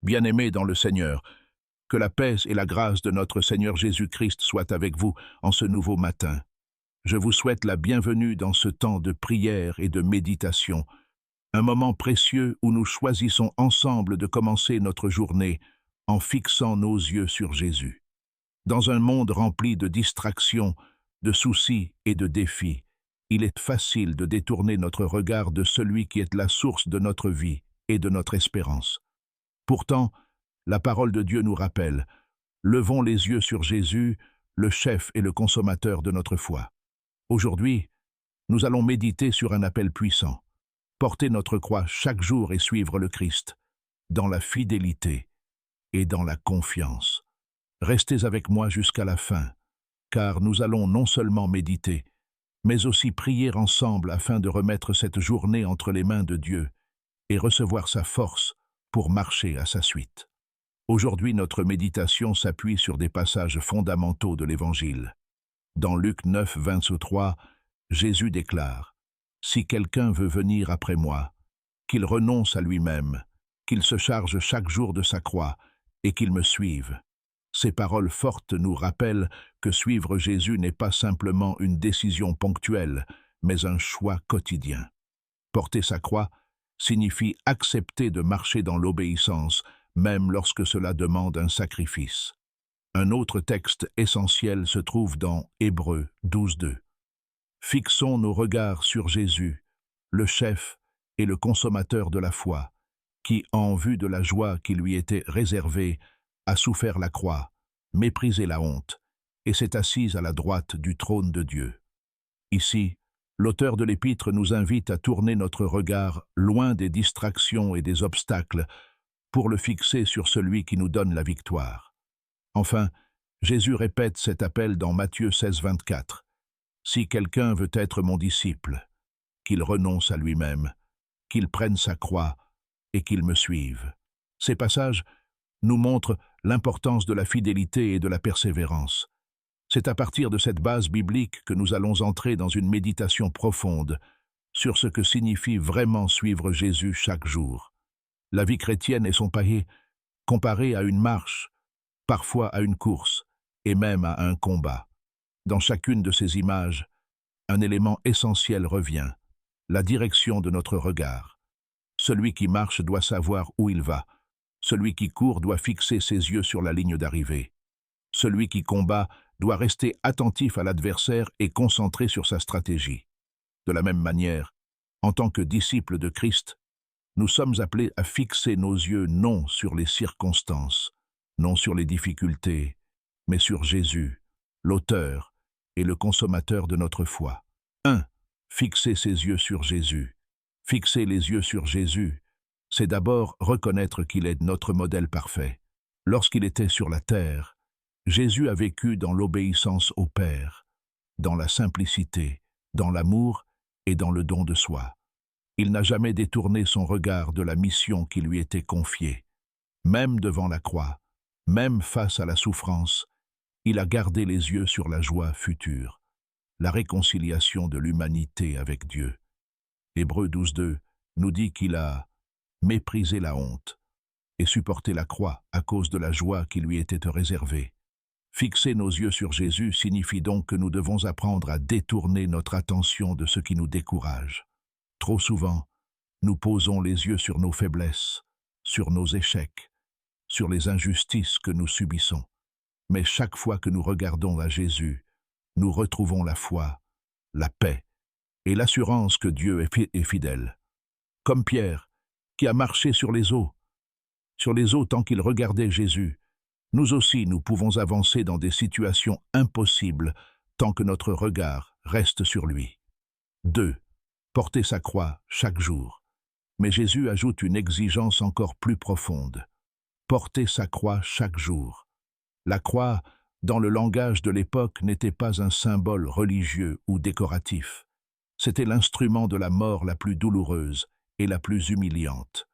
Bien-aimés dans le Seigneur, que la paix et la grâce de notre Seigneur Jésus-Christ soient avec vous en ce nouveau matin. Je vous souhaite la bienvenue dans ce temps de prière et de méditation, un moment précieux où nous choisissons ensemble de commencer notre journée en fixant nos yeux sur Jésus. Dans un monde rempli de distractions, de soucis et de défis, il est facile de détourner notre regard de celui qui est la source de notre vie et de notre espérance. Pourtant, la parole de Dieu nous rappelle, levons les yeux sur Jésus, le chef et le consommateur de notre foi. Aujourd'hui, nous allons méditer sur un appel puissant, porter notre croix chaque jour et suivre le Christ, dans la fidélité et dans la confiance. Restez avec moi jusqu'à la fin, car nous allons non seulement méditer, mais aussi prier ensemble afin de remettre cette journée entre les mains de Dieu et recevoir sa force pour marcher à sa suite. Aujourd'hui, notre méditation s'appuie sur des passages fondamentaux de l'Évangile. Dans Luc 9, 23, Jésus déclare « Si quelqu'un veut venir après moi, qu'il renonce à lui-même, qu'il se charge chaque jour de sa croix et qu'il me suive. » Ces paroles fortes nous rappellent que suivre Jésus n'est pas simplement une décision ponctuelle, mais un choix quotidien. Porter sa croix signifie accepter de marcher dans l'obéissance, même lorsque cela demande un sacrifice. Un autre texte essentiel se trouve dans Hébreux 12:2. Fixons nos regards sur Jésus, le chef et le consommateur de la foi, qui, en vue de la joie qui lui était réservée, a souffert la croix, méprisé la honte, et s'est assis à la droite du trône de Dieu. Ici, l'auteur de l'Épître nous invite à tourner notre regard loin des distractions et des obstacles pour le fixer sur celui qui nous donne la victoire. Enfin, Jésus répète cet appel dans Matthieu 16, 24. « Si quelqu'un veut être mon disciple, qu'il renonce à lui-même, qu'il prenne sa croix et qu'il me suive. » Ces passages nous montrent l'importance de la fidélité et de la persévérance. C'est à partir de cette base biblique que nous allons entrer dans une méditation profonde sur ce que signifie vraiment suivre Jésus chaque jour. La vie chrétienne est son paillet, comparée à une marche, parfois à une course, et même à un combat. Dans chacune de ces images, un élément essentiel revient, la direction de notre regard. Celui qui marche doit savoir où il va. Celui qui court doit fixer ses yeux sur la ligne d'arrivée. Celui qui combat doit rester attentif à l'adversaire et concentré sur sa stratégie. De la même manière, en tant que disciples de Christ, nous sommes appelés à fixer nos yeux non sur les circonstances, non sur les difficultés, mais sur Jésus, l'auteur et le consommateur de notre foi. 1. Fixer ses yeux sur Jésus. Fixer les yeux sur Jésus, c'est d'abord reconnaître qu'il est notre modèle parfait. Lorsqu'il était sur la terre, Jésus a vécu dans l'obéissance au Père, dans la simplicité, dans l'amour et dans le don de soi. Il n'a jamais détourné son regard de la mission qui lui était confiée. Même devant la croix, même face à la souffrance, il a gardé les yeux sur la joie future, la réconciliation de l'humanité avec Dieu. Hébreux 12:2 nous dit qu'il a méprisé la honte et supporté la croix à cause de la joie qui lui était réservée. Fixer nos yeux sur Jésus signifie donc que nous devons apprendre à détourner notre attention de ce qui nous décourage. Trop souvent, nous posons les yeux sur nos faiblesses, sur nos échecs, sur les injustices que nous subissons. Mais chaque fois que nous regardons à Jésus, nous retrouvons la foi, la paix et l'assurance que Dieu est fidèle. Comme Pierre, qui a marché sur les eaux tant qu'il regardait Jésus, nous aussi nous pouvons avancer dans des situations impossibles tant que notre regard reste sur lui. 2. Porter sa croix chaque jour. Mais Jésus ajoute une exigence encore plus profonde. Porter sa croix chaque jour. La croix, dans le langage de l'époque, n'était pas un symbole religieux ou décoratif. C'était l'instrument de la mort la plus douloureuse et la plus humiliante.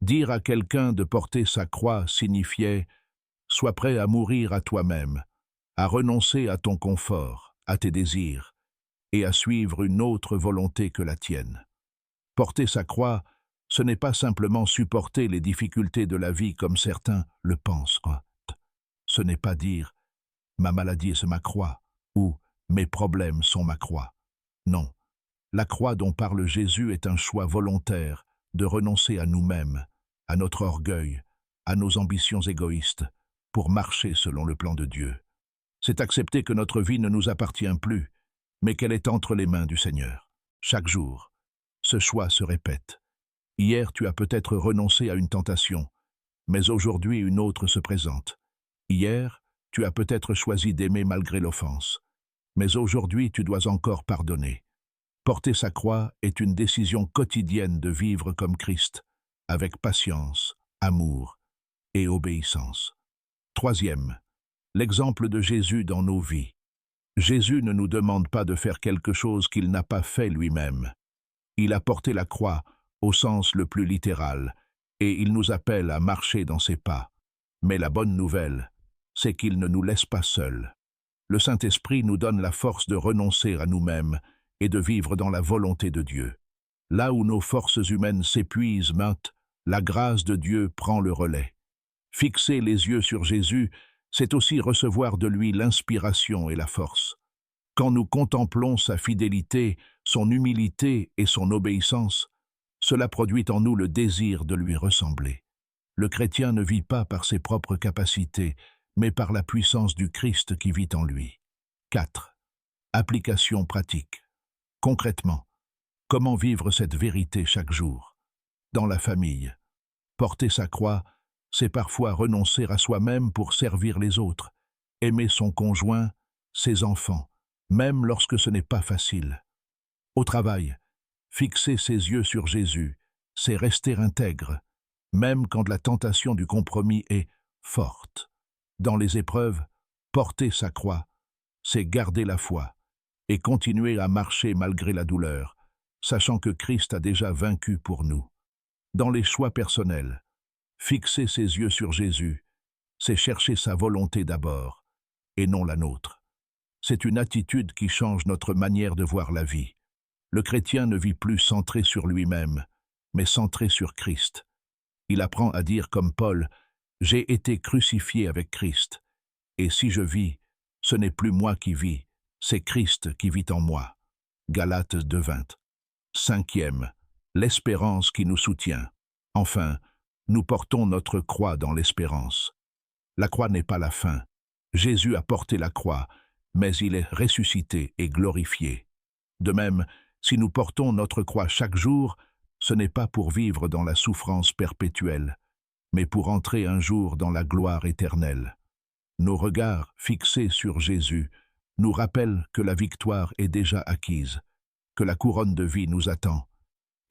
Dire à quelqu'un de porter sa croix signifiait « Sois prêt à mourir à toi-même, à renoncer à ton confort, à tes désirs, et à suivre une autre volonté que la tienne. » Porter sa croix, Ce n'est pas simplement supporter les difficultés de la vie comme certains le pensent. Ce n'est pas dire « ma maladie est ma croix » ou « mes problèmes sont ma croix ». Non, la croix dont parle Jésus est un choix volontaire de renoncer à nous-mêmes, à notre orgueil, à nos ambitions égoïstes, pour marcher selon le plan de Dieu. C'est accepter que notre vie ne nous appartient plus, mais qu'elle est entre les mains du Seigneur. Chaque jour, ce choix se répète. Hier, tu as peut-être renoncé à une tentation, mais aujourd'hui une autre se présente. Hier, tu as peut-être choisi d'aimer malgré l'offense, mais aujourd'hui tu dois encore pardonner. Porter sa croix est une décision quotidienne de vivre comme Christ, avec patience, amour et obéissance. Troisième, l'exemple de Jésus dans nos vies. Jésus ne nous demande pas de faire quelque chose qu'il n'a pas fait lui-même. Il a porté la croix au sens le plus littéral, et il nous appelle à marcher dans ses pas. Mais la bonne nouvelle, c'est qu'il ne nous laisse pas seuls. Le Saint-Esprit nous donne la force de renoncer à nous-mêmes et de vivre dans la volonté de Dieu. Là où nos forces humaines s'épuisent, la grâce de Dieu prend le relais. Fixer les yeux sur Jésus, c'est aussi recevoir de lui l'inspiration et la force. Quand nous contemplons sa fidélité, son humilité et son obéissance, cela produit en nous le désir de lui ressembler. Le chrétien ne vit pas par ses propres capacités, mais par la puissance du Christ qui vit en lui. 4. Application pratique. Concrètement, comment vivre cette vérité chaque jour? Dans la famille, porter sa croix, c'est parfois renoncer à soi-même pour servir les autres, aimer son conjoint, ses enfants, même lorsque ce n'est pas facile. Au travail, fixer ses yeux sur Jésus, c'est rester intègre, même quand la tentation du compromis est forte. Dans les épreuves, porter sa croix, c'est garder la foi et continuer à marcher malgré la douleur, sachant que Christ a déjà vaincu pour nous. Dans les choix personnels, fixer ses yeux sur Jésus, c'est chercher sa volonté d'abord, et non la nôtre. C'est une attitude qui change notre manière de voir la vie. Le chrétien ne vit plus centré sur lui-même, mais centré sur Christ. Il apprend à dire comme Paul, « J'ai été crucifié avec Christ, et si je vis, ce n'est plus moi qui vis, c'est Christ qui vit en moi. » Galates 2:20. Cinquième, l'espérance qui nous soutient. Enfin, nous portons notre croix dans l'espérance. La croix n'est pas la fin. Jésus a porté la croix, mais il est ressuscité et glorifié. De même, si nous portons notre croix chaque jour, ce n'est pas pour vivre dans la souffrance perpétuelle, mais pour entrer un jour dans la gloire éternelle. Nos regards fixés sur Jésus nous rappellent que la victoire est déjà acquise, que la couronne de vie nous attend,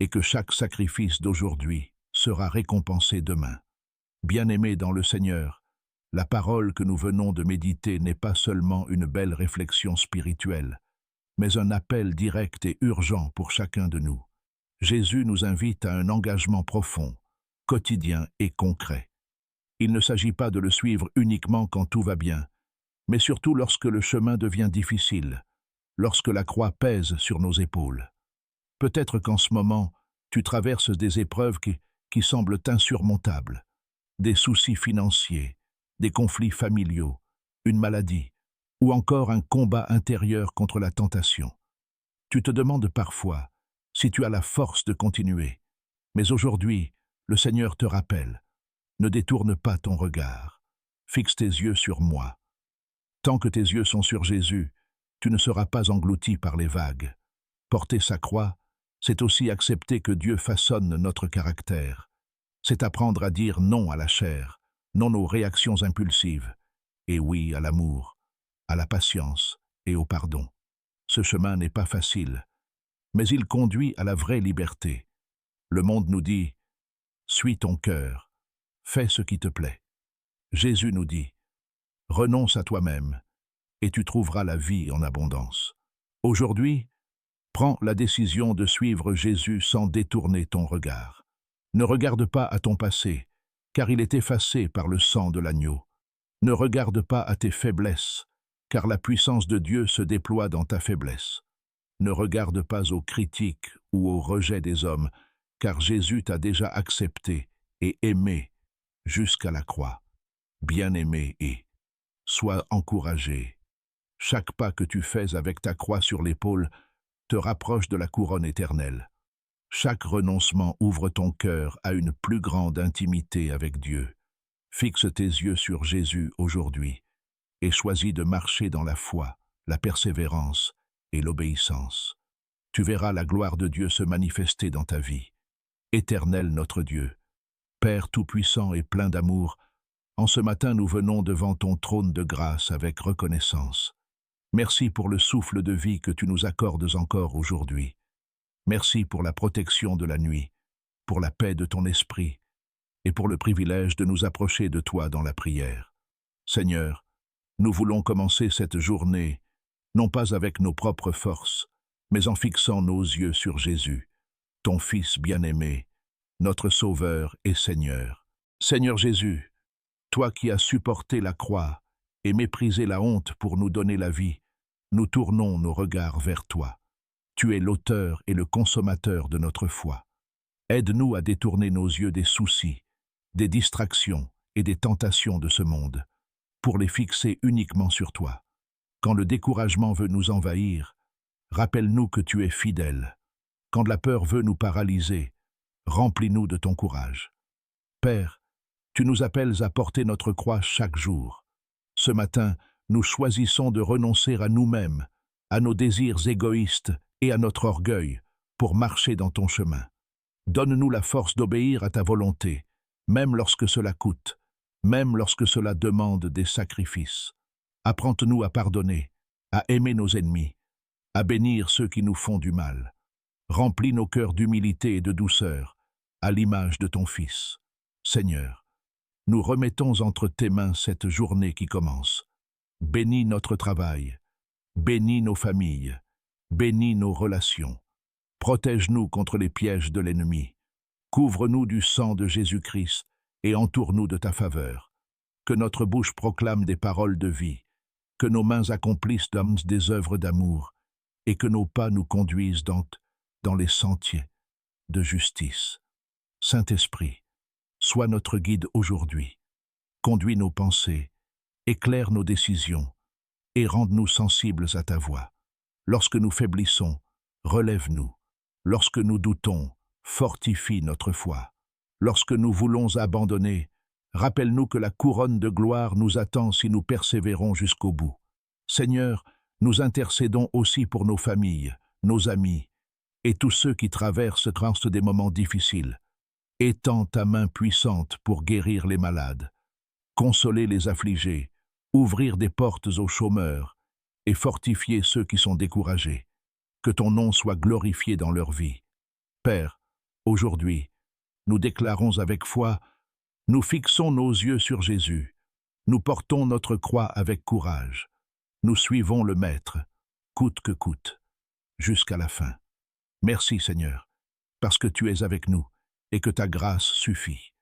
et que chaque sacrifice d'aujourd'hui sera récompensé demain. Bien-aimés dans le Seigneur, la parole que nous venons de méditer n'est pas seulement une belle réflexion spirituelle, mais un appel direct et urgent pour chacun de nous. Jésus nous invite à un engagement profond, quotidien et concret. Il ne s'agit pas de le suivre uniquement quand tout va bien, mais surtout lorsque le chemin devient difficile, lorsque la croix pèse sur nos épaules. Peut-être qu'en ce moment, tu traverses des épreuves qui semblent insurmontables, des soucis financiers, des conflits familiaux, une maladie, ou encore un combat intérieur contre la tentation. Tu te demandes parfois si tu as la force de continuer, mais aujourd'hui, le Seigneur te rappelle, ne détourne pas ton regard, fixe tes yeux sur moi. Tant que tes yeux sont sur Jésus, tu ne seras pas englouti par les vagues. Porter sa croix, c'est aussi accepter que Dieu façonne notre caractère. C'est apprendre à dire non à la chair, non aux réactions impulsives, et oui à l'amour, à la patience et au pardon. Ce chemin n'est pas facile, mais il conduit à la vraie liberté. Le monde nous dit « Suis ton cœur, fais ce qui te plaît ». Jésus nous dit « Renonce à toi-même, et tu trouveras la vie en abondance ». Aujourd'hui, prends la décision de suivre Jésus sans détourner ton regard. Ne regarde pas à ton passé, car il est effacé par le sang de l'agneau. Ne regarde pas à tes faiblesses, car la puissance de Dieu se déploie dans ta faiblesse. Ne regarde pas aux critiques ou au rejet des hommes, car Jésus t'a déjà accepté et aimé jusqu'à la croix. Bien-aimé et sois encouragé. Chaque pas que tu fais avec ta croix sur l'épaule te rapproche de la couronne éternelle. Chaque renoncement ouvre ton cœur à une plus grande intimité avec Dieu. Fixe tes yeux sur Jésus aujourd'hui et choisis de marcher dans la foi, la persévérance et l'obéissance. Tu verras la gloire de Dieu se manifester dans ta vie. Éternel notre Dieu, Père tout-puissant et plein d'amour, en ce matin nous venons devant ton trône de grâce avec reconnaissance. Merci pour le souffle de vie que tu nous accordes encore aujourd'hui. Merci pour la protection de la nuit, pour la paix de ton esprit et pour le privilège de nous approcher de toi dans la prière. Seigneur, nous voulons commencer cette journée, non pas avec nos propres forces, mais en fixant nos yeux sur Jésus, ton Fils bien-aimé, notre Sauveur et Seigneur. Seigneur Jésus, toi qui as supporté la croix et méprisé la honte pour nous donner la vie, nous tournons nos regards vers toi. Tu es l'auteur et le consommateur de notre foi. Aide-nous à détourner nos yeux des soucis, des distractions et des tentations de ce monde, pour les fixer uniquement sur toi. Quand le découragement veut nous envahir, rappelle-nous que tu es fidèle. Quand la peur veut nous paralyser, remplis-nous de ton courage. Père, tu nous appelles à porter notre croix chaque jour. Ce matin, nous choisissons de renoncer à nous-mêmes, à nos désirs égoïstes et à notre orgueil, pour marcher dans ton chemin. Donne-nous la force d'obéir à ta volonté, même lorsque cela coûte, même lorsque cela demande des sacrifices. Apprends-nous à pardonner, à aimer nos ennemis, à bénir ceux qui nous font du mal. Remplis nos cœurs d'humilité et de douceur, à l'image de ton Fils. Seigneur, nous remettons entre tes mains cette journée qui commence. Bénis notre travail, bénis nos familles, bénis nos relations. Protège-nous contre les pièges de l'ennemi. Couvre-nous du sang de Jésus-Christ et entoure-nous de ta faveur. Que notre bouche proclame des paroles de vie, que nos mains accomplissent des œuvres d'amour et que nos pas nous conduisent dans les sentiers de justice. Saint-Esprit, sois notre guide aujourd'hui. Conduis nos pensées, éclaire nos décisions et rende-nous sensibles à ta voix. Lorsque nous faiblissons, relève-nous. Lorsque nous doutons, fortifie notre foi. Lorsque nous voulons abandonner, rappelle-nous que la couronne de gloire nous attend si nous persévérons jusqu'au bout. Seigneur, nous intercédons aussi pour nos familles, nos amis et tous ceux qui traversent des moments difficiles. Étends ta main puissante pour guérir les malades, consoler les affligés, ouvrir des portes aux chômeurs et fortifier ceux qui sont découragés. Que ton nom soit glorifié dans leur vie. Père, aujourd'hui, nous déclarons avec foi, nous fixons nos yeux sur Jésus, nous portons notre croix avec courage, nous suivons le Maître, coûte que coûte, jusqu'à la fin. Merci Seigneur, parce que tu es avec nous et que ta grâce suffit.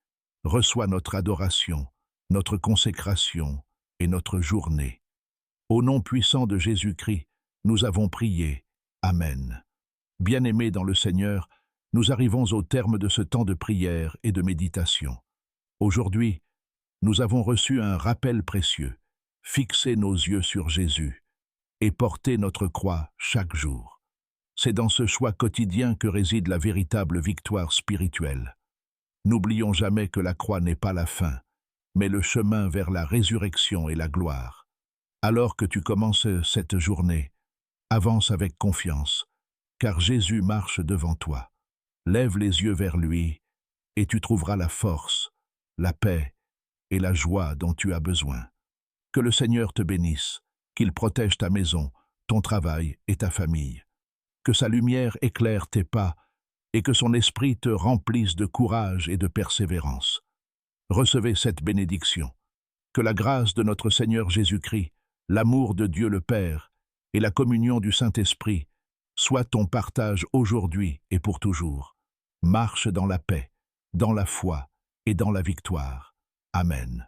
Reçois notre adoration, notre consécration et notre journée. Au nom puissant de Jésus-Christ, nous avons prié. Amen. Bien-aimés dans le Seigneur, nous arrivons au terme de ce temps de prière et de méditation. Aujourd'hui, nous avons reçu un rappel précieux. Fixer nos yeux sur Jésus et porter notre croix chaque jour. C'est dans ce choix quotidien que réside la véritable victoire spirituelle. N'oublions jamais que la croix n'est pas la fin, mais le chemin vers la résurrection et la gloire. Alors que tu commences cette journée, avance avec confiance, car Jésus marche devant toi. Lève les yeux vers lui, et tu trouveras la force, la paix et la joie dont tu as besoin. Que le Seigneur te bénisse, qu'il protège ta maison, ton travail et ta famille. Que sa lumière éclaire tes pas, et que son esprit te remplisse de courage et de persévérance. Recevez cette bénédiction. Que la grâce de notre Seigneur Jésus-Christ, l'amour de Dieu le Père, et la communion du Saint-Esprit soit ton partage aujourd'hui et pour toujours. Marche dans la paix, dans la foi et dans la victoire. Amen.